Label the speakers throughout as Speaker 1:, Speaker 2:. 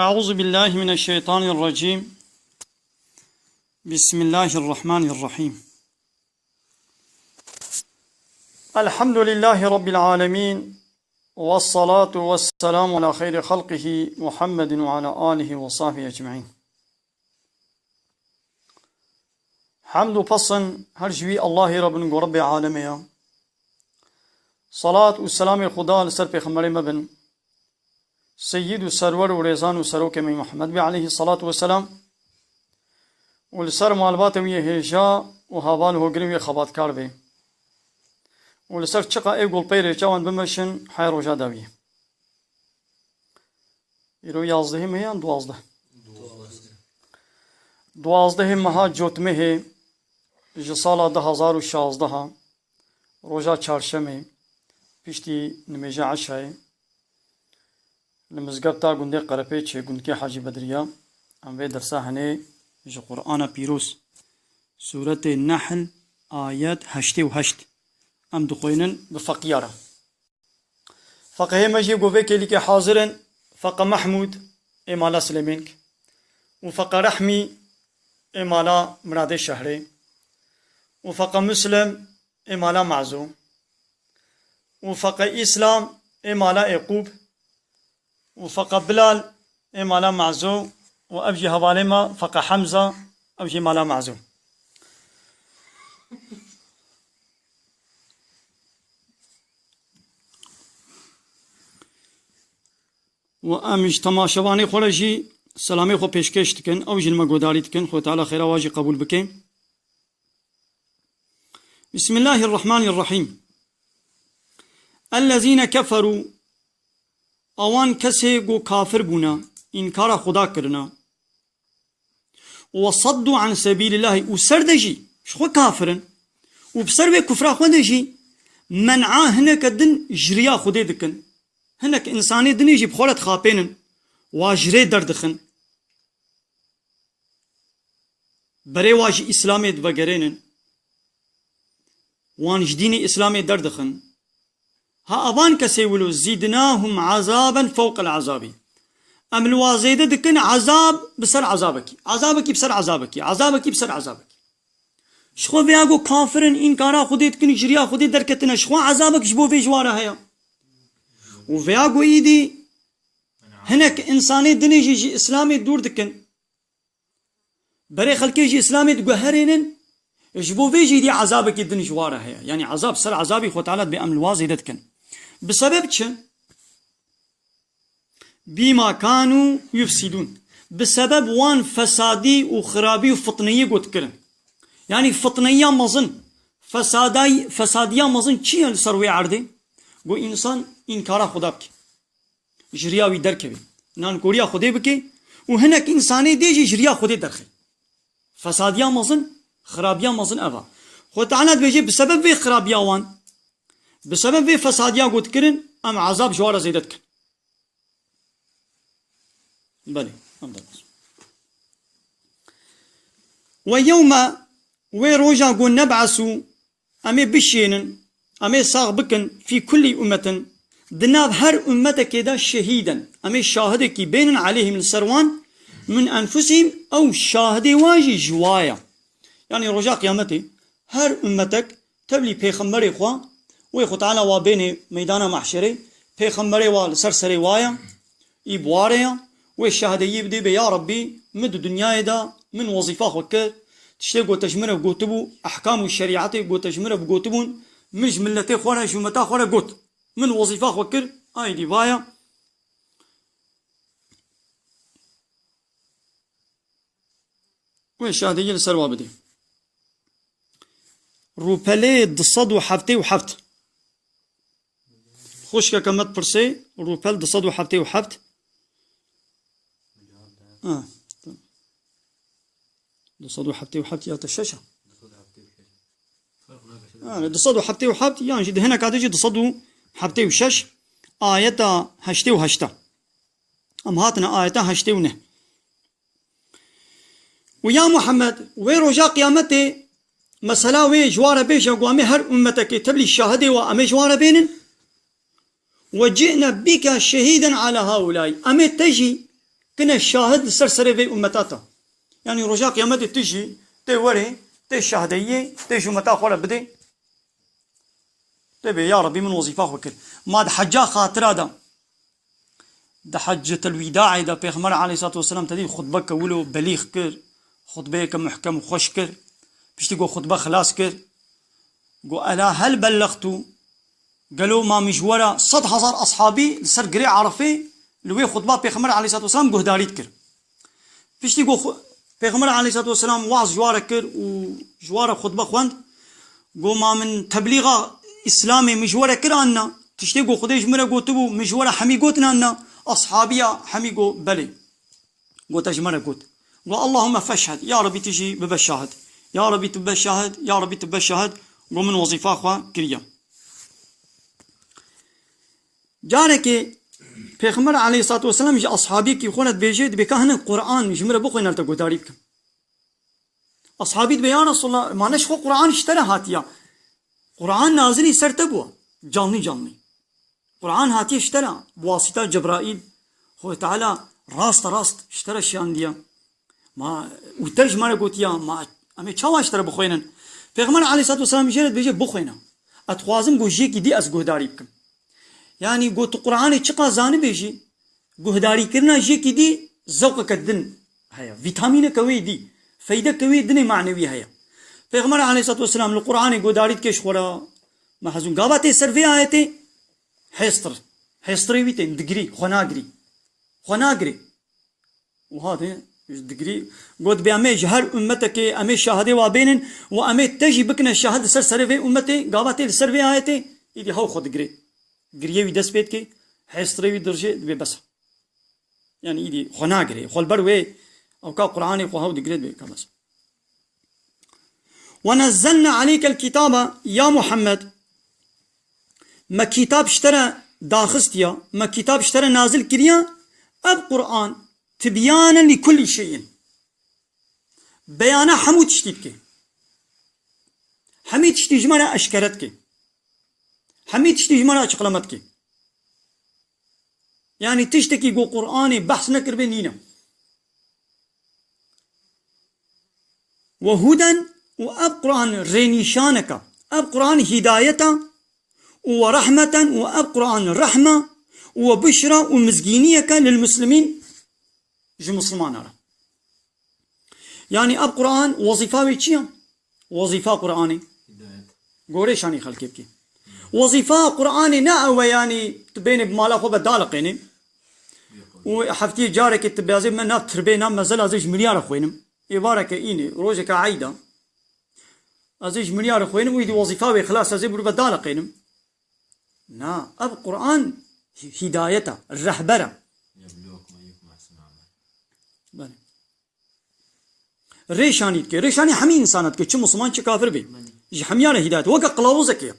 Speaker 1: أعوذ بالله من الشيطان الرجيم. بسم الله الرحمن الرحيم. الحمد لله رب العالمين، والصلاة والسلام على خير خلقه محمد وعلى آله وصحبه أجمعين. حمد وفصن هرجوي الله رب العالمين. صلاة والسلام خدا لسر پیغمبر مبن سید و سرور و ریزان و سروک می محمد بی علیه الصلاة والسلام و لسر معلومات وی هجا و هوال و گری وی خبات کار بی و لسر چقا ای گل پیر جوان بمشن حیر و جا داوی ایرو 11 میان 12 ماه جوتمه جسال 2016 روزا چهارشنبه پیشتی نمیجه عشای لمزگبتا گنده قرپه چه گندکی حاجی بدریا ام وی درسا هنه جو قرآن پیروس سورة النحل آیت 88 ام دخوینن بفقیارا فقه مجی گوه کلی که حاضرن فقه محمود امالا سلیمینک و فقه رحمی امالا مراد شهره و فقه مسلم امالا معزو و فقه اسلام امالا اقوب وفقه بلال مالا معزو وأبجي هواليما فقه حمزة أبجي مالا معزو وأمش تماشواني خورجي سلامي خو پیشکش تکن أوجي المقوداري تكن خو تعالى خير واجي قبول بكين. بسم الله الرحمن الرحيم. الذين كفروا اوان کسی گو کافر بونا انکار خدا کرنا وصدوا عن سبيل الله وسردجي شخو كافرن وبسر بي كفرا خودجي منعا هناك دن جريا خودي دكن هناك انساني دن يجي بخولت خابينن واجري دردخن بري واجي اسلامي دبگرينن وان جديني اسلامي دردخن ها أبان كسيولو زيدناهم عذابا فوق العذاب أم الوازيدة دكن عذاب بسر عذابك بسر عذابك بسر عذابك شخو بياغو كافرن إنكارا خودي دكن جريا خودي دركتنا شخو عذابك جبو في جوارا هيا وفياغو إيدي هناك إنساني دنيجي جي إسلامي دور دكن بري خلقي جي إسلامي دقهرينن جبو في جي دي عذابك دن جوارا هيا يعني عذاب سر عذابي خو تعالى بأم الوازيدة دكن بسبب چه؟ بما كانوا يفسدون بسبب وان فسادي وخرابي وفطنية قد كرن يعني فطنية مظن فسادية مظن چي سروي عرضي قو إنسان إنكارا خدا بكي جرياوي دركبي نان كوريا خدي بكي وهناك إنساني ديجي جريا خدي درخي فسادية مظن خرابية مظن أفا خود تعالى بيجي بسبب في خرابية وان بسبب في فساديا قد كرن ام عذاب جوارا زيدتك بلي ويوم ويروجا قول نبعثوا امي بشينن امي صاغ بكن في كل امة دناب هر امة كده شهيدا امي شاهدك بين عليهم السروان من انفسهم او شاهد واجي جوايا يعني رجا قيامتي هر امتك تبلي بيخمبري خوا ويخو تعالى وابين ميدان محشري پیغمبري والسرسري وايا يبواريا والشهادة يبدي بيا ربي مد الدنيا دا من وظيفة وكر تشتي قو تجمره بقوتبو أحكام الشريعة قو تجمره بقوتبون مش ملتي خورا شمتا خورا قوت من وظيفة وكر آي دي بايا والشهادة يلسر وابدي روبالي دصد وحفتي وحفت خوش كمت برسي روبال دصد وحفتي وحفت دصد وحفتي وحفت يا تشاشة دصد وحفتي وحفت يعني جد هنا كاتجي دصد وحفتي وشش آية هشتي وهشتا أم هاتنا آية هشتي ونه ويا محمد ويرجع قيامته مسألة وي جوار بيش أقوامي هر أمتك تبلي الشهادة وأمي جوار بينن وجئنا بك شهيدا على هؤلاء أمي تجي كنا الشاهد سرسري في أمتاتا يعني رجاء قيامت تجي توري تشهدية تشمتا خولا بدي تبي يا ربي من وظيفة وكل ما ده حجا خاطر هذا ده حجة الوداع ده بيغمر عليه الصلاة والسلام تدي خطبة كولو بليغ كر خطبة كمحكم وخش كر بيش تقول خطبة خلاص كر قو ألا هل بلغتوا قالوا ما مجورة 100,000 أصحابي لسر قريع عرفي لوي خطبة بيغمر عليه الصلاة والسلام قو هداريت كر بيش تقول بيغمر عليه الصلاة والسلام واعظ جوارة كر وجوارة خطبة خواند قو ما من تبليغة إسلامي مجورة كرانا تشتيقو خديج مرة قو تبو مجورة حمي قوتنا أصحابيا حمي قو بلي قو تجمرة قوت قو اللهم فاشهد يا ربي تجي ببشاهد يا ربي تبشاهد يا ربي تبشاهد قو من وظيفة أخوة كريا جارك پیغمبر عليه الصلاة والسلام جي أصحابي كي خونت بيجيد بكهن القرآن جمرة بقوي نالتقو تاريبك أصحابي بيان رسول الله ما نشخو قرآن اشترى هاتيا قرآن نازلي سرتبوا جاني قرآن هاتي اشترى بواسطة جبرائيل هو تعالى راست اشترى الشيان ديا ما وترجمة قلت يا ما أمي تشاو اشترى بخوينا پیغمبر عليه الصلاة والسلام جيرت بيجي بخوينا أتخوازم قو جيكي دي أز قهداري بكم يعني قلت قرآن چقا زاني بيجي قهداري كرنا جيكي دي زوق كدن هيا فيتامين كوي دي فايدة كوي دني معنوي هيا پیغمبر عليه الصلاة والسلام القرآن قهداري كيش خورا ما حزون قاباتي سرفي آيتي حيستري ويتين دقري خناقري وهذا دقري قد بأمي جهر أمتك أمي شاهدي وابينن وأمي تجي بكنا الشاهد سر في أمتي قاباتي سر في آيتي إذا هو خد قريه ويدس بيتك حيستري ويدرجي بس يعني إذا خناقري خل بروي أو كا قرآني وهو دقري بس ونزلنا عليك الكتاب يا محمد ما كتاب اشترى داخستيا ما كتاب اشترى نازل كريا اب قرآن تبيانا لكل شيء بيانا حمو تشتيتك حمي تشتيجمانا اشكرتك حمي تشتيجمانا اشقلمتك يعني تشتكي قو قرآني بحث نكر بينينا وهدى واب قرآن رينيشانك اب قرآن هدايته ورحمة واب قرآن رحمة وبشرى ومزجينية للمسلمين جو مسلمان يعني اب قرآن وظيفة ويتشيا وظيفة قرآني قوري شاني خلقي بكي وظيفة قرآني ناوة يعني تبين بمالا خو بدالق يعني وحفتي جارك تبازي من ناب تربينا مازال ازيج مليار اخوينم يبارك ايني روجك عايدة ازيج مليار اخوينم ويدي وظيفة وخلاص ازيج بدالق يعني نا اب قرآن هدايته الرهبرة ريشاني حمي انسانات كي مسلمان چه كافر بي جي حميانه هدايته وقا قلاوزك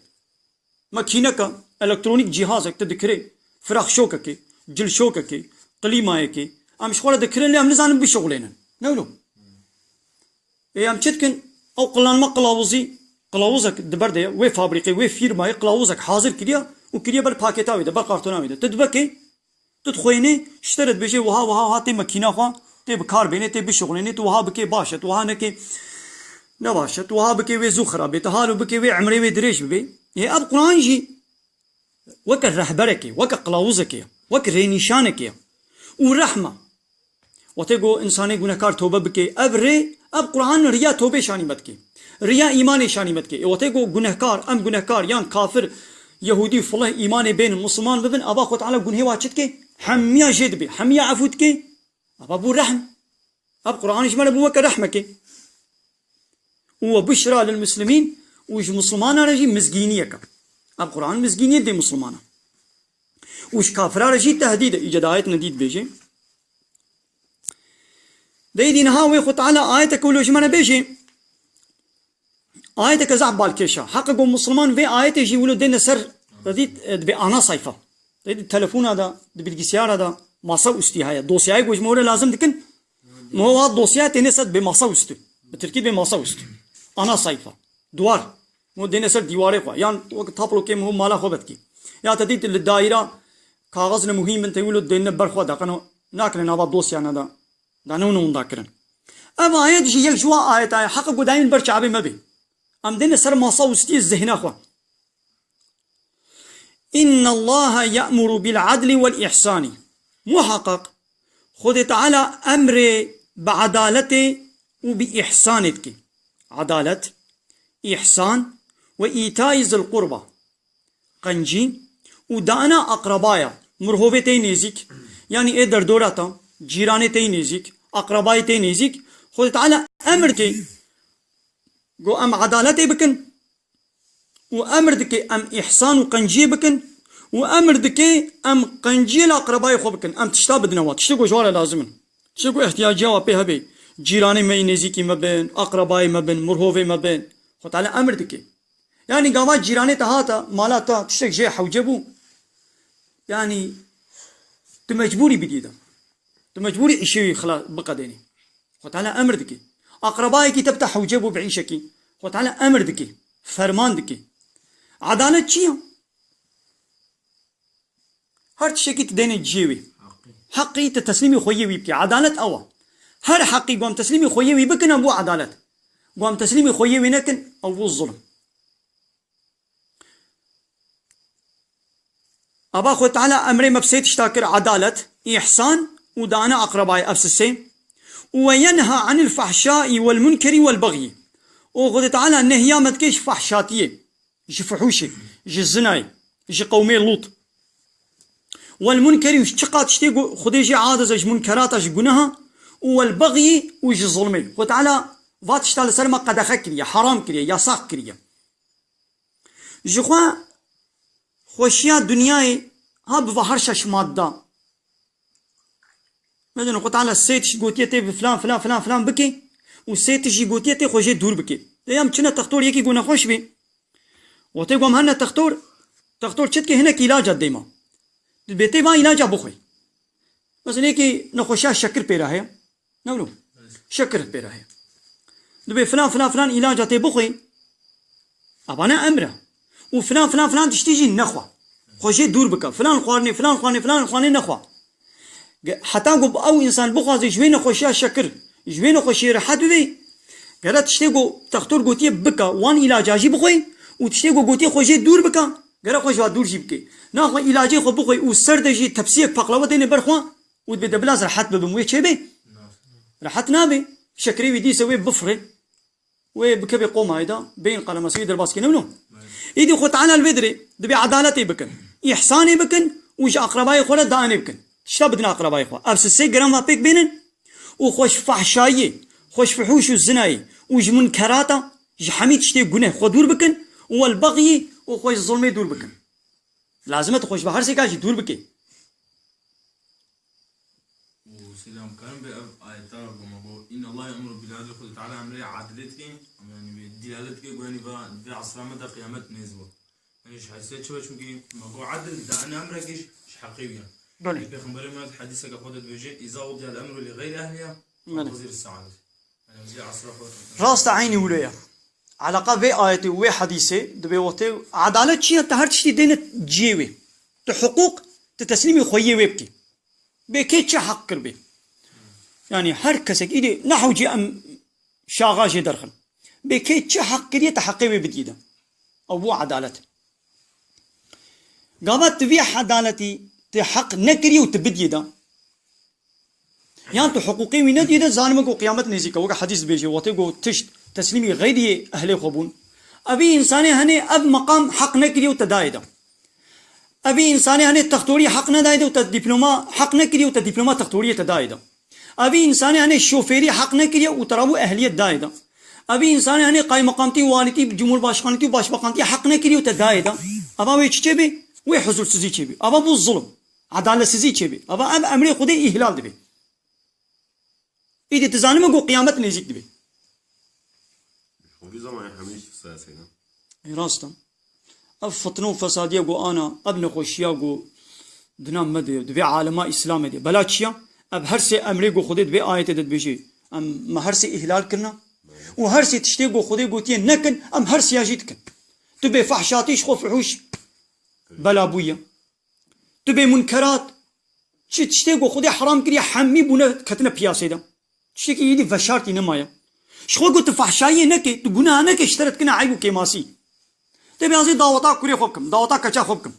Speaker 1: ماكينك الكترونيك جهازك تذكري فراخ شوكك جل شوكك قليمايك ام شغله ذكرين لي ام نزان بشغلين نولو اي ام تشتكن او قلان ما قلاوزك دبرده وي فابريقي وي فيرما قلاوزك حاضر كريا وكريا بر باكيتاوي ده بر كارتوناوي ده تدبكي تدخويني اشترت بيجي وها هاتي ماكينه خو تي بكار بيني تي بشغليني تو وها بكي باشت وها نكي نباشت وها بكي وي زخرة بتهالو بكي وي عمري وي دريش بي هي اب قرآن جي وك الرهبرك وك قلاوزك وك رينيشانك ورحمة وتيجو انساني گناهكار توبه بكي اب قرآن ريا توبه شاني متكي ريا ايمان شاني متكي وتيجو گناهكار ام گناهكار يان كافر يهودي فله ايمان بين المسلمان ببن ابا خو تعالى گنه واچتك حميا جدبي حميا عفوتك ابا بو رحم اب قرآن جمال ابو وك رحمك وبشرى للمسلمين وش مسلمان رجي مزجينيك اب قرآن مزجينيه دي مسلمان وش كافر رجي تهديد اجدايت نديد بيجي دي نهاوي خو تعالى ايتك ولو جمانه بيجي آيتك زعب بالكيشة حققوا مسلمان في آيات يجي ولو دين سر رديت بأنا صيفة رديت التلفون هذا بالجسيار هذا ماسا أستي هاي دوسياي قوج مورة لازم تكن مو هاد دوسيات تنسد بماسا أستي بالتركيب بماسا أستي أنا صيفة دوار مو دين سر ديواري خوا يعني وقت تابلو كم هو مالا خوبتكي يا تديت الدائرة كاغذ مهم من تقولوا دين برخوا دقنو ناكرن هذا دوسيانا دا دانون ذاكرن اما آيات جي يك جوا آيات حق قداين برشعبي مبي ام دين سر ما صوستي الذهن اخوا إن الله يأمر بالعدل والإحسان محقق خذ تعالى أمر بعدالته وبإحسانك عدالة إحسان وإيتاء ذي القربى قنجي ودانا أقربايا مرهوبتي نيزك يعني إدر دوراتا جيرانتي نيزك أقربايتي نيزك خذ تعالى أمرك قو أم عدالتي بكن وأمر دكي أم إحسان وقنجي بكن وأمر دكي أم قنجي الأقرباء خو بكن أم تشتا بدنوا تشتكو جوالا لازمن تشتكو احتياجي وابي هبي جيراني مي نزيكي مبين أقرباء مبين مرهوفي مبين خو تعالى أمر دكي يعني قامات جيراني تهاتا مالاتا تشتك جي حوجبو يعني تمجبوري بديدا تمجبوري إشي خلاص بقى ديني خو تعالى أمر دكي أقربائك تبتا حوجبو بعيشكي خو تعالى أمر دكي فرمان دكي عدالت چیه؟ هر شيء تدين تجيوي حقي تسليمي خويوي بكي عدالت أوا هر حقي قوم تسليمي خويوي بكن أبو عدالت قوم تسليمي خويوي نكن أبو الظلم أبا خو تعالى أمري مبسيط اشتاكر عدالت إحسان ودانا أقرباء أفسسين وينهى عن الفحشاء والمنكر والبغي وخذ تعالى النهي ما تكيش فحشاتيه يجي فحوشي يجي الزناي يجي قومي لوط والمنكر يشتقات تشتي خذ يجي عادة زي منكرات اش جنها والبغي ويجي ظلمي وتعالى فات اشتغل سلمى قد خكريا حرام كريا يا صاق كريا جخوا خوشيا دنياي ها بفهرش مادة مثلا قلت على السيتش قوتيتي بفلان فلان فلان فلان بكي والسيتش قوتيتي خوشي دور بكي ايام كنا تختور يكي قونا خوش بي وتقوم هنا تختور تشتكي هناك علاج ديما بيتي ما علاج بخوي مثلا يكي نخوشا شكر بيرا هي نقولوا شكر بيرا هي دبي فلان فلان فلان علاج تي بخوي ابانا امره وفلان فلان فلان تشتيجي نخوه خوشي دور بك فلان خوارني فلان خواني فلان خواني نخوه حتى قب او انسان بخوازي جوين خوشا شكر جوين خوشي راحت بي قالت تشتيقو تختور قوتي بكا وان علاج اجي بخوي وتشتيقو قوتي خوشي دور بكا قال خوش دور جيبكي ناخو علاجي خو بخوي وسرد جي تبسيك فقلوه دين برخوا وتبدا بلاز راحت بموي تشبي راحت نابي شكري ودي سوي بفري وبكبي قوم هيدا بين قلم سيد الباسكي منو يدي خو تعالى البدري دبي عدالتي بكن احساني بكن وش اقرباي خو داني بكن شتا بدنا اقرباي خو ابس سي جرام بيك بينن وخوش فحشايه خوش فحوش الزناي وج منكراتا جحميت شتي غنه خو دور بكن والبغي وخوش الظلم دور بكن لازم تخوش بحر سي كاجي دور بكي
Speaker 2: وسلام كان بآيات ربما إن الله يأمر بالعدل خذ تعالى أمر عدلتك يعني بدلالتك يعني بعصر مدى قيامت نزبه يعني حسيت شو كي ما هو عدل ده أنا أمرك إيش حقيقي يعني بيخبر ما حديثك قدرت بيجي إذا وضع الأمر لغير أهلها وزير السعادة يعني زي عصر
Speaker 1: راست عيني ولايا على قبل آياتي وحديثي دبي وقتي عدالة شيء تهرت شيء دينت جيوي تحقوق تتسليمي خويه ويبكي بكيتش حق كربي يعني هر كسك إيدي نحو جي أم شاغاجي درخل بكيتش حق كريه تحقيبي بديدا أو عدالة قامت تبيع عدالتي تحق نكري وتبديدا يعني تحقوقي من نديدا زانمك وقيامت نزيكا وقع حديث بيجي وتيقو تشت تسليمي غيري أهلي خبون أبي إنساني هني أب مقام حق نكري وتدايدا أبي إنساني هني تختوري حق ندايدا وتدبلوما حق نكري وتدبلوما تختوري تدايدا أبي إنساني هني الشوفيري حق نكري وترابو أهلية دايدا أبي إنساني هني قايم مقامتي والدتي بجمهور باشخانتي وباشبقانتي حق نكري وتدايدا أبا ويش تشبي وي حضور سزي تشبي أبا بو الظلم عدالة سزي تشبي أبا أمري خدي إهلال دبي إيدي تزاني مقو قيامت نيزيك دبي
Speaker 3: وفي زمان حميش ساسينا
Speaker 1: راستا أب فتنو فسادية قو أنا ابن خوشيا قو دنام مدي دبي عالما إسلام دي بلا تشيا أب هرسي أمري قو خدي دبي آية دد بيجي أم ما هرسي إهلال كرنا وهرسي تشتي قو خدي قوتين نكن أم هرسي يجيتكن تبي فحشاتيش خوف حوش بلا بويا تبي منكرات چی تشتی گو خودی حرام کریه حمی بونه کتنه پیاسه دا تشتی که یدی فشارتی نمایا شخو گو تفحشایی نکی تو گناه نکی اشترت کنه عیبو کماسی تبي ازي دعوتا كوري خوبكم دعوتا كچا خوبكم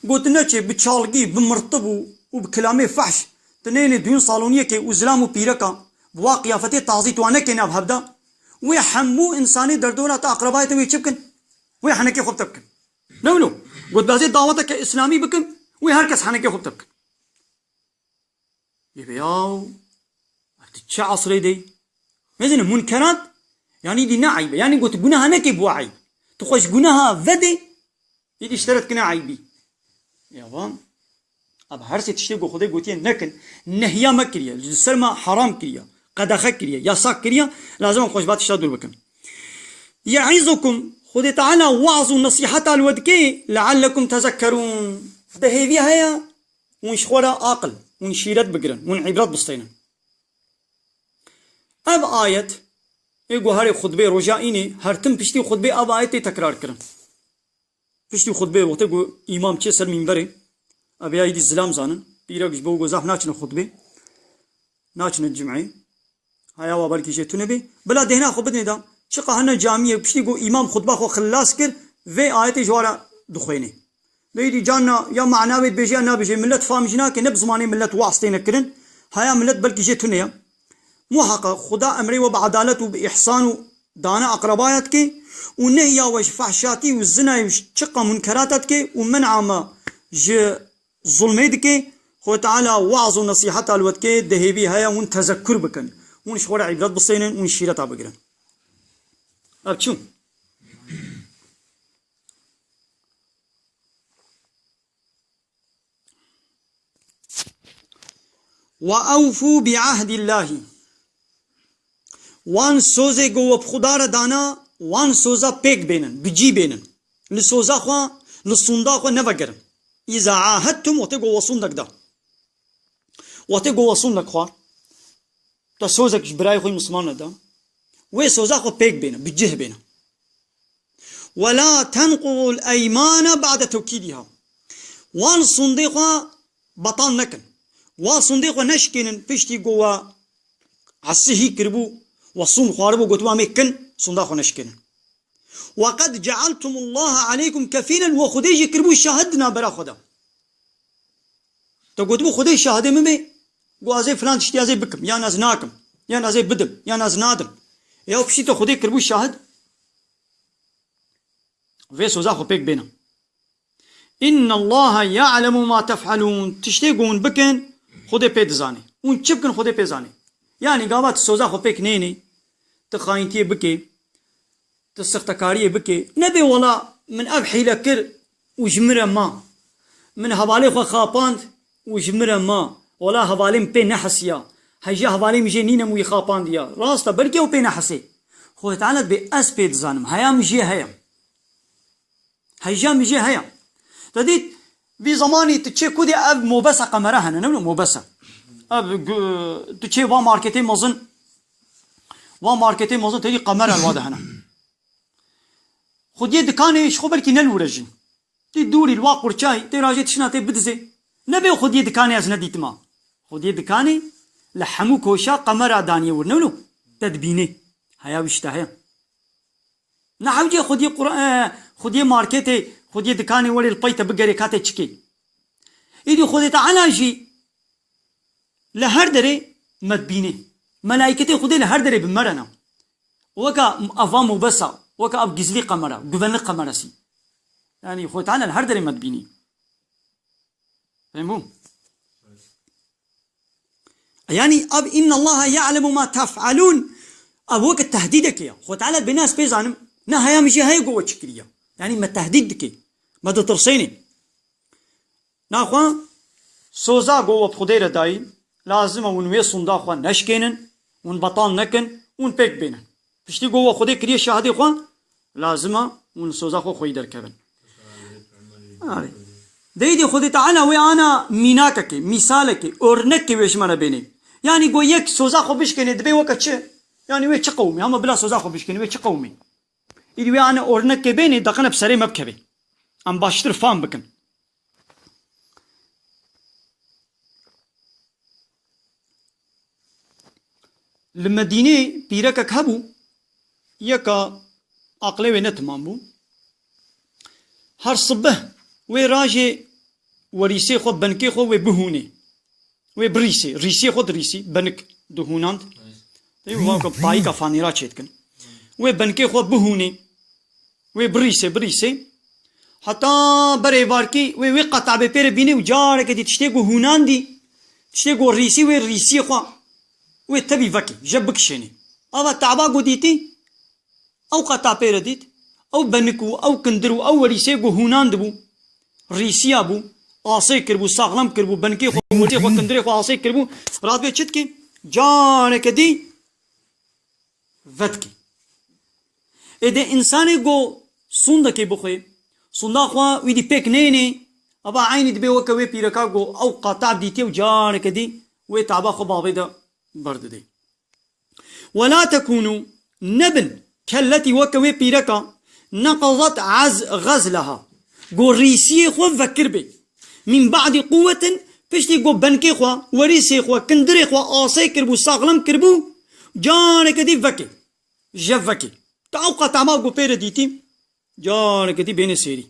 Speaker 1: قلت نچه بچالگی بمرتب و بكلامي فحش تنين ديون صالونيه كي وزلام وبيركا بوا قيافتي تعزي توانا كينا بهبدا ويحمو انساني دردونا تا اقربايته ويچبكن ويحنكي خوب تبكن نولو قلت بازي دعوتا كاسلامي بكن ويهركس حنكي خوب تبكن يبياو تچا عصري دي مزين منكرات يعني دي نعيب يعني قلت گناه نكي بوا عيب تخوش گناها ودي يدي اشترت كنا عيبي يابا اب هر سي تشتي خدي قوتي نكن نهيا ما كريا السلمى حرام كريا قدخه كريا ياساك كريا لازم خوش بات اشتدوا بكم يعظكم خدي تعالى وعظ نصيحة الودكي لعلكم تذكرون ده هي هيا ونشخورا عقل ونشيرت بقرن ونعبرات بسطينا اب آية يقول هاري خطبه رجائيني هرتم پشتی خطبه اب آیت تکرار کرن پشتی خطبه وقتی گو امام چه سر منبره اب یادی زلام زانن پیرا گش بو گزاف ناچن خطبه ناچن الجمعه هيا وابل کی تونه بي بلا دهنا خو بدني دا چقه هن جامعه پشتی گو امام خطبه خو خلاص کر و آیت جوارا دخوینه دیدی جانا یا معناوی بيجي انا بيجي ملت فامجنا که نب زمانه ملت واسطين کرن هيا ملت بلکی جه تونه محقق خدا امري وبعدالت وبإحسان دانا أقربايات كي ونهيا وش فحشاتي والزنا وش شقة منكراتات كي ومنع ما ج ظلميد كي خو تعالى وعظ ونصيحة الوت كي دهيبي هيا ون تذكر بكن ون شورع عبرات بصينن ون شيرتا بقرن أبشو وأوفوا بعهد الله وان سوزه گو خدا را دانا وان سوزا پیک بینن بجی بینن لسوزا خوا لسوندا خوا نوگرن اذا عاهدتم وته گو وسوندک دا وته گو وسوندک خوا تا سوزک برای خوی مسلمان دا و سوزا خوا پیک بینن بجه بینن ولا تنقضوا الايمان بعد توكيدها وان سوندي خوا بطان نکن وان سوندي خوا نشکنن پشتی گو عصیه کربو وصون خواربو قلتوا ميكن صنداق ونشكن وقد جعلتم الله عليكم كفيلا وخدي كربو شاهدنا برا خدا تقولوا خدي شاهد ممي قوازي فلان تشتي ازي بكم يا ناس ناكم يا ناس بدم يا ناس نادم يا وبشي تو خدي كربو شاهد في سوزاخو بيك بينا ان الله يعلم ما تفعلون تشتيقون بكن خدي بيت زاني ونشبكن خدي بيت زاني يعني قامت سوزا خو بيك نيني تخاينتي بكي تسختكاريه بكي نبي والله من ابحي لكر وجمره ما من حوالي خو خاباند وجمره ما ولا حوالي بين نحسيا هيجي حوالي مجي نينا مو خاباند يا راستا بركي وبين نحسي خو تعالى باس بيت زانم هيا مجي هيا هيجا مجي هيا تديت في زماني تشي كودي اب موبسه قمرها نمو موبسه اب تشي وا ماركتي مزن وا ماركتي مزن تجي قمر الواضح هنا خدي دكاني شخو بالكي نلورجن تي دوري الواقور شاي تي راجي تشنا تي بدزي نبي خدي دكاني ازنا ديتما خدي دكاني لحمو كوشا قمر دانيه ورنولو تدبيني هيا وشتاهي نحوجي خدي قران خدي ماركتي خدي دكاني ولي البيت بقري كاتي تشكي ايدي خدي تعالى جي لهر دري مدبيني ملائكتي خدي لهر دري بمرنا وكا افامو بسا وكا اب جزلي قمرة جبن قمرة سي يعني خو تعالى لهر دري مدبيني فهموا يعني اب ان الله يعلم ما تفعلون ابوك التهديدك يا خو تعالى بناس بيزانم نهايا مشي هاي قوه شكريه يعني ما تهديدك ما ترسيني ناخوا سوزا قوه بخديره داي لازم ونوي صندا خو نشكينن ون بطان نكن ون بيك بينن پشتي قوه خدي كريه شهادي خو لازم ون سوزا خو خوي دركبن ديدي خدي تعالى وانا ميناكك مثالك اورنك ويشمر بيني يعني قو يك سوزا خو بشكني دبي وقت يعني وي قومي هم بلا سوزا خو بشكني وي قومي يدي انا اورنك بيني دقنا بسري مبكبي ام باشتر فام بكن المدينة بيركك هبو يكا عقلي ونتمام بو هر صبه وي راجي وريسي خو بنكي خو وي بهوني وي بريسي ريسي خود ريسي بنك دهوناند واقع باي کا فانيرا چيتكن وي بنكي خو بهوني وي بريسي حتى بري باركي وي قطع بير بيني وجار كدي تشتيغو هوناندي تشتيغو ريسي وي ريسي خو وي تبي فكي جبك شيني اوا تعبا قديتي او قطع بير ديت او بنكو او كندرو او ريسي غو هوناند بو ريسي ابو آسي كربو ساغلم كربو بنكي خو ودي خو كندري خو آسي كربو رات بي چتكي جان كدي فتكي اذا انساني غو سوندكي بخوي سوندا خو ويدي بيك نيني ابا عيني دبي وكوي بيركا غو او قطع ديتي وجان كدي وي تعبا خو بابيدا برد دي ولا تكونوا نبن كالتي وكوي بيركا نقضت غزلها غو ريسي خو فكر بي من بعد قوة بشتي قو بنكي خوا وريسي خوا كندري خوا آسي كربو ساغلم كربو جانك دي فكي جفكي تعوقع تعمال قو بير ديتي جانك دي بين سيري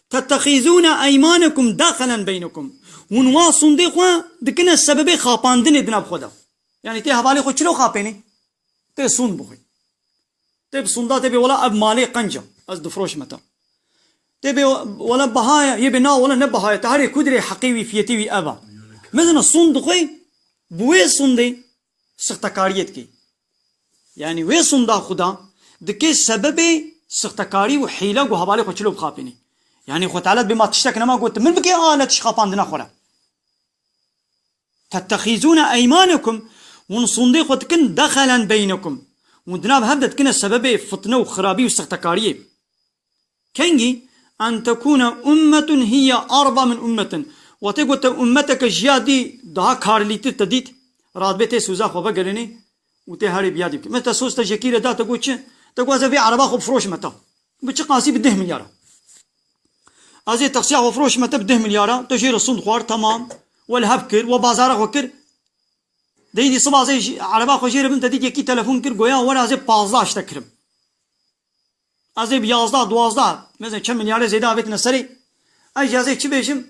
Speaker 1: تتخذون أيمانكم داخلا بينكم ونواصن دي خوا دكنا السبب خاپاندن دناب خدا يعني تي حوالي خو چلو خاپيني تي سون بخي تي بسوندا تي ولا اب مالي قنجة از دفروش متى تبي ولا بهايا يبي نا ولا نبهايا تهري كدري حقيوي فيتيوي أبا مثلا صندوقي بوي صندي سختكاريت كي يعني وي صندا خدا دكي سببي سختكاري وحيلة وهبالي خوشلو بخابيني يعني خو تعالى بما تشتكنا ما قلت من بكي آلة تشخابان دنا خورا تتخذون أيمانكم ونصندي خو تكن دخلا بينكم ودناب هبدت كنا سببي فتنة وخرابي وسختكاريه كنجي أن تكون أمة هي أربع من أمة وتقول أمتك جيادي ده كارليتر تديت راد بيتي سوزا خو بقرني وتهاري بيادي متى سوز تجكيره ده تقول شيء تقول زي عربا خو بفروش متى بتشقاسي بده مليار ازي تقسيا خو فروش متى بده مليار تجي رسول خوار تمام والهبكر وبازار خوكر ديدي صبا زي عربا خو جيره بنت ديك يكي تليفون كر گويا ورا زي 15 تكرم ازي ب 11 12 مثلا كم مليار زيدا بيتنا سري اجازه چي بيشم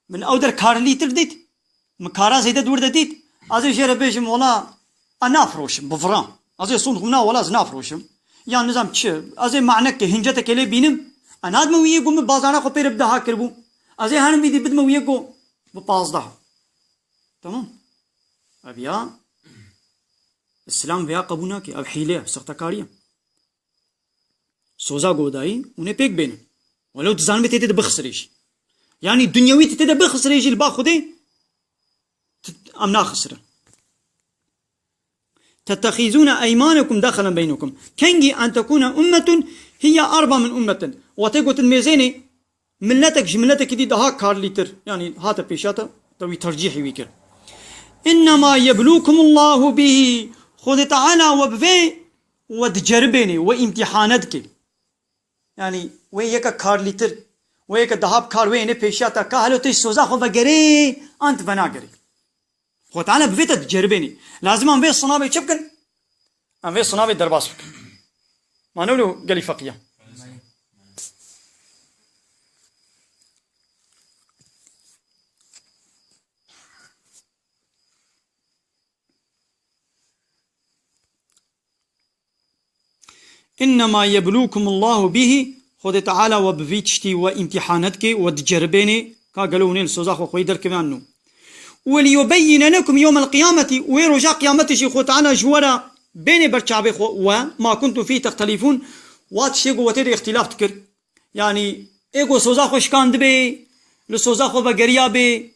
Speaker 1: من اودر كارليتر ديت مكارا زيدا دور ديت ازي جيره بيشم ولا انا فروشم بفران ازي صندوقنا ولا زنا فروشم يعني نظام چه ازي معنك هنجته كلي بينم انا ادم ويه قوم بازانا خو بير بده كربو ازي هن بيدي بدم ويه قو ب 15 تمام ابيا السلام بیا قبونا کی اب حیله سختکاریه سوزا گوداي ونه بيك بين ولو تزان بتيت بخسريش يعني دنيوي تيت بخسريش اللي باخذه امنا خسر تتخذون ايمانكم دخلا بينكم كنجي ان تكون امه هي اربع من امه وتقول الميزاني ملتك دي ده كارليتر يعني هذا بيشاته توي ترجيحي ويكر انما يبلوكم الله به خذ تعالى وبفي وتجربني وامتحاناتك يعني وياك كارليتر وياك دهاب كار وين بيشاتا كهلو تي سوزا خو بغري انت بناغري خو تعالى بفيت تجربني لازم ام في صنابي تشبكن ام في صنابي درباس ما نقولوا قالي فقيه إنما يبلوكم الله به خود تعالى وبفيتشتي وامتحاناتك وتجربيني كاقلوني السوزاخ وخويدر كمانو وليبين لكم يوم القيامة ويرجع قيامتي خود تعالى جورا بين برشابي وما كنتم فيه تختلفون واتشيقو وتيري اختلاف تكر يعني ايقو سوزاخ وشكاند بي لسوزاخ وبقريا بي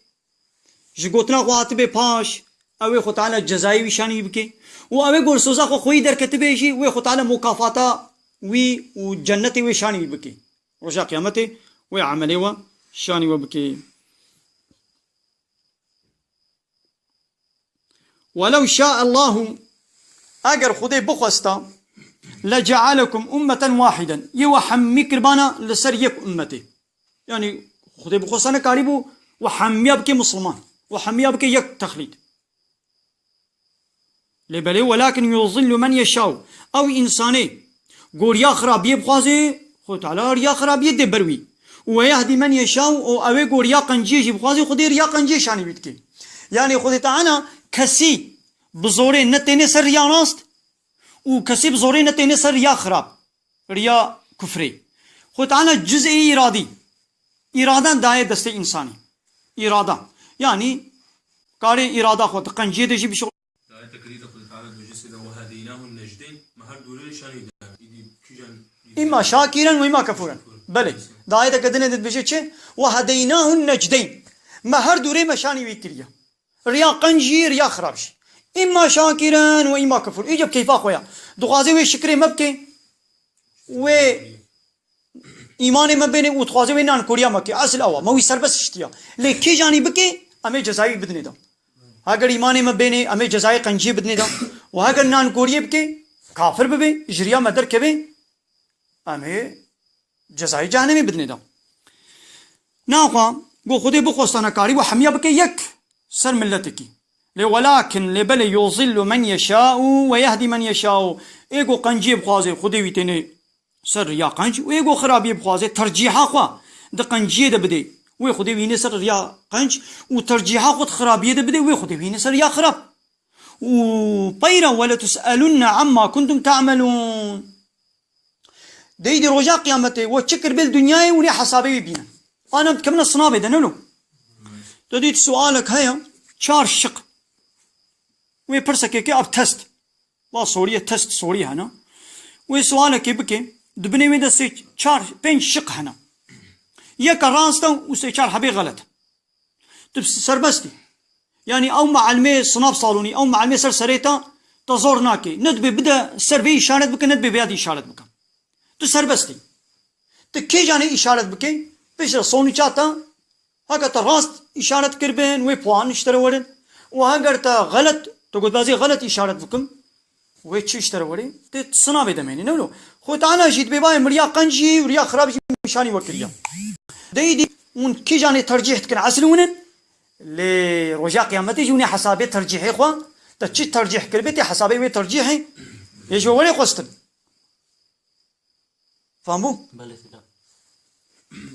Speaker 1: جگوتنا خوات بي پاش اوه خود تعالى جزائي وشاني بكي وأبي قول سوزاخو خوي در كتبه شيء ويخو تعالى مكافاتا وي وجنتي وشاني بكي رجع قيامتي وعملي وشاني وبكي ولو شاء الله أجر خدي بخستا لجعلكم أمة واحدا يوحمي كربانا لسريك أمتي يعني خدي بخستا كاريبو وحمي بكي مسلمان وحمي بكي يك تخليد لبلي ولكن يضل من يشاء او انساني قول يا خرابيه بخوازي خد على ريا خرابيه دي بروي ويهدي من يشاء او يقول يا قنجيجي بخوازي خدي ريا قنجيش يعني بيتكي يعني خدي تعالى كسي بزوري نتيني سر ريا راست وكسي بزوري نتيني سر ريا خراب ريا كفري خد تعالى جزئي ارادي اراده داية دستي انساني اراده يعني قاري اراده خد قنجي دجي بشغل
Speaker 2: داية تكريد خد تعالى بجسد وهديناه النجدين ما هر دوري شاني ده يدي كيجان
Speaker 1: اما شاكرا واما كفورا بلي داية كدنا دبجي تشي وهديناه النجدين ما هر دوري مشاني ويكريا ريا قنجي ريا خرابش اما شاكرا واما كفور ايجب كيف اخويا دغازي وي شكري مبكي و ایمان ما بینه و تخوازه و نان کوریا مکی اصل اوا موی سربس اشتیا لیکی جانی بکی امی جزایی بدنی دا اگر ایمان ما بینه امی جزایی قنجی بدنی دا و اگر نان کوریه بکی کافر ببی جریا مدر کبی امی جزایی جهنمی بدنی دا ناخوا گو خودی بخواستانا کاری و حمیا بکی یک سر ملتکی ولكن لبل يضل من يشاء ويهدي من يشاء ايگو قنجی بخوازه خودی ویتنه سر ريا قنج ويقو خرابي بخوازي ترجيحا خوا ده قنجيه ده بدي ويخدي ويني سر ريا قنج وترجيحا خود خرابيه ده بدي ويخدي ويني سر ريا خراب وطيرا ولا تسألن عما كنتم تعملون دي رجاء قيامتي وتشكر بالدنيا وني حسابي بينا انا كمنا الصنابه ده نلو تديت سؤالك هيا شار شق ويبرسك كي اب تست لا سوريا تست سوريا هنا وسؤالك بكي دبني وين دسي چار پنج شق هنا يك راستا وسي چار حبي غلط تب سربستي يعني او معلمي صناب صالوني او معلمي سر سريتا تزورناكي ندبي بدا سربي اشاره بك ندبي بيادي اشاره بك تو سربستي تكي جاني اشاره بك بيش صوني چاتا هاگا تا راست اشاره كربن وي پوان اشترورن وهاگر تا غلط تو قد بازي غلط اشاره بكم ويتش اشتروري تصنا بدمني نو خود انا جيت بباي مريا قنجي وريا خراب مشاني وكريا ديدي ون كي جاني ترجيح كن عسلونن لرجاء قيامتي جوني حسابي ترجيحي خوا تشي ترجيح كربتي حسابي وي ترجيحي يجو ولي قستن فهموا
Speaker 4: بل سيدا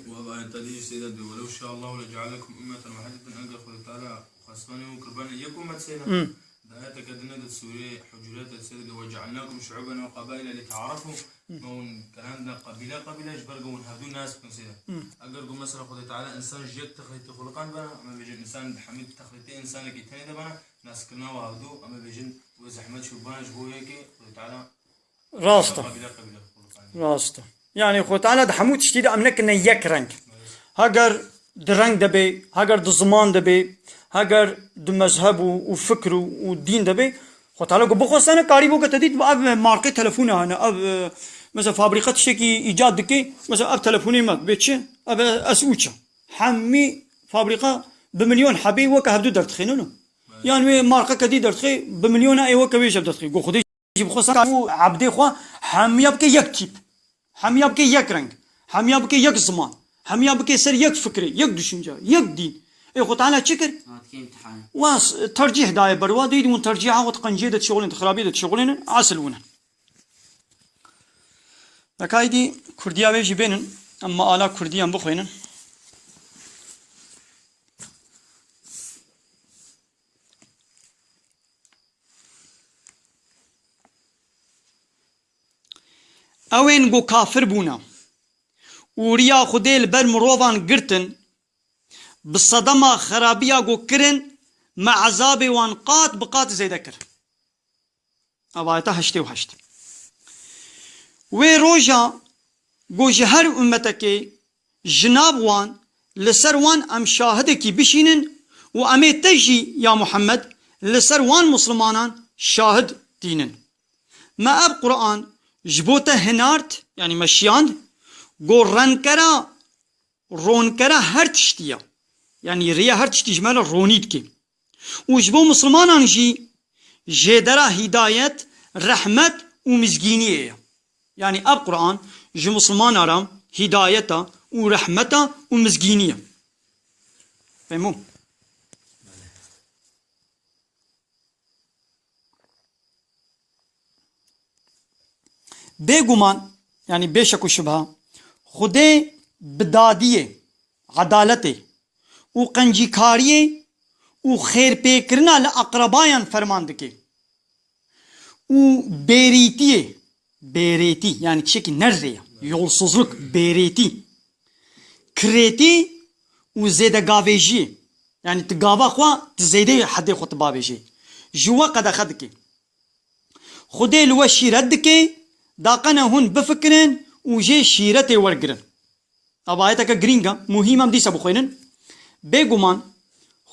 Speaker 2: وابا تدي سيدا ولو شاء الله لجعلكم امه واحده ان قال تعالى خصني وكربان يكم متسينا دعاية كدنا السورية حجرات السيد وجعلناكم شعوبا وقبائل لتعارفوا مون كلام ده قبيلة جبرجون هذو ناس كنسيدا أجرجوا مثلا خد تعالى إنسان جيك تخليت خلقان بنا أما بيجن إنسان حميد تخليتين إنسان كي تاني ده بنا ناس كنا وهذو أما بيجن وزحمة شوبان جبوه كي خد تعالى
Speaker 1: راسته راسته يعني خد تعالى ده حمود شديد أملك إنه يكرنج هاجر درنج دبي هاجر دزمان دبي هاگر دو مذهب و فکر و دین دبی خود حالا گو بخواستن کاری بو که تدید اب مارکه تلفون هنه اب مثلا فابریکات شکی ایجاد دکی مثلا اب تلفونی ما بیچه اب اسوچه حمی فابریکا بمليون حبی وک هبدو درتخینونو يعني مارکه کدی درتخی بمليون ای وک ویش درتخی گو خودی بخواستن عبدی خو حمیاب که یک تیپ حمیاب که یک رنگ حمیاب که یک زمان حمیاب که سر یک فکری یک düşünce یک دین اي خو تعالى شكر واس ترجيح داي بروا ديد من ترجيحها وتقنجيدة شغلين تخرابيدة شغلين عسلونا لكايدي كرديا بيجي بينن اما آلا كرديا بخوينن اوين گو كافر بونا وريا خديل بر مروفان قرتن بالصدمة خرابية قو كرن مع عذاب وانقات بقات زي ذكر أبايتا هشتي وهشت وي روجا قو جهر أمتك جناب وان لسر وان أم شاهدك بشينن وأمي تجي يا محمد لسر وان مسلمانان شاهد دينن ما أب قرآن جبوته هنارت يعني مشياند قو رنكرا رونكرا هر تشتيا يعني ريا هر تشتي جمال رونيد كي وجبو مسلمان جي جدرا هداية رحمة ومزجينية يعني اب قرآن جو مسلمان ارام هداية ورحمة ومزجينية فهمو بێگومان يعني بێشک و شبهه خودê bi dadiyê edaletê û qencîkariyê û xêrpêkirina li aqrebayan ferman dike û bêrîtiyê bêrêtî yani tişekî nerrê yolsuzluk bêrêtî kirêtî û zêdegavêjiyê yani tu gava xwe tu zêdeyê hedê xwe tu bavêjî ji we qedexe dike Xudê li we şîret dike daqene hûn bifikirin û jê şîretê wergirin ev ayeteke girîng e muhîm em dîsa bixwênin bêguman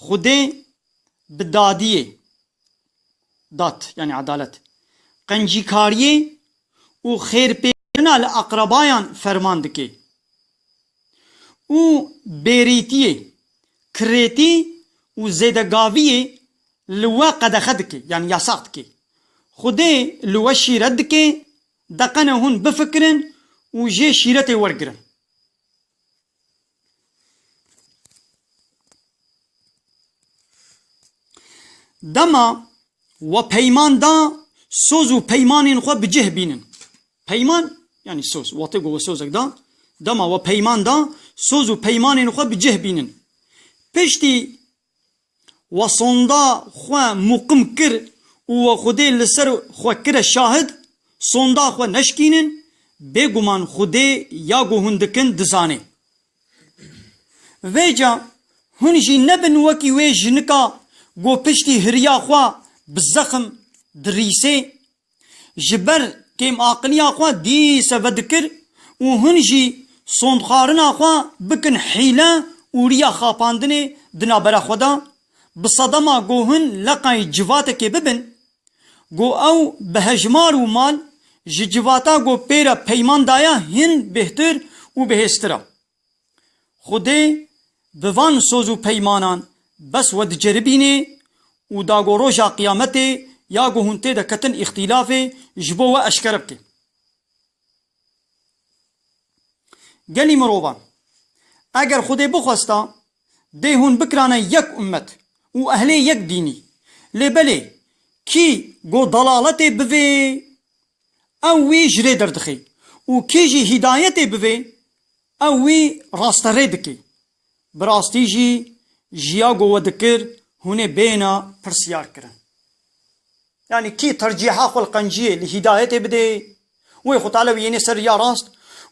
Speaker 1: Xudê bi dadiyê dat yani edalet qencîkariyê û xêrpêkirina li aqrebayan ferman dike û bêrîtiyê kirêtî û zêdegaviyê li we qedexe dike yani yasak dike Xudê li we şîret dike deqene hûn bifikirin û jê şîretê wergirin dema we peyman da soz û peymanên xwe bi cih bînin peyman yani soz watê got we sozek da dema we peyman da soz û peymanên xwe bi cih bînin piştî we sonda xwe muqim kir û we Xudê li ser xwe kire şahid sonda xwe neşkînin bêguman Xudê ya got hûn dikin dizanê vêca hûn jî nebin wekî wê jinika got piştî hiriya xwe bi zexm dirîsê ji ber kêmaqiliya xwe dîse vedikir û hûn jî sondxarina xwe bikin hîle û riya xapandinê di navbera xwe da bi sedema got hûn leqayê civatekê bibin got ew bi hejmar û mal ji civata got pêra peyman daya hin bêhtir û bihêztir e Xudê bi van soz û peymanan bes we diceribînê û da got roja qiyametê ya got hûn tê de ketin îxtilafê ji bo we eşkere bike gelî mirovan eger Xudê bixwesta dê hûn bikirane yek ummet û ehlê yek dînî lê belê kî got dalaletê bivê ew wî ji rê derdixe û kî jî hîdayetê bivê ew wî rasterê dike bi rastî jî jiya got we dikir hûnê bêhna pirsyar kirin yani kî tercîha xwe li qenciyê li hîdayetê bide wê Xwe Teala wî yênê ser riya rast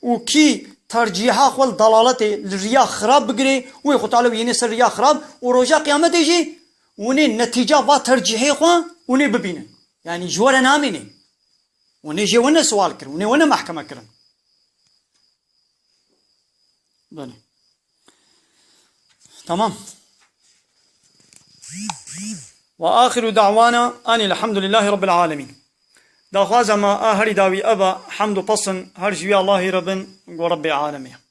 Speaker 1: û kî tercîha xwe li dalaletê li riya xirab bigire wê Xwe Teala wî yênê ser riya xirab û roja qiyametê jî hûnê netîca va tercîhê xwe hûnê bibînin yani ji we re namîne hûnê jê we ne siwal kirin hûnê we ne mehkeme kirin belê tamam وآخر دعوانا أن الحمد لله رب العالمين داخواز ما آهري داوي أبا حمد پسن هر جوي الله ربن ورب العالمين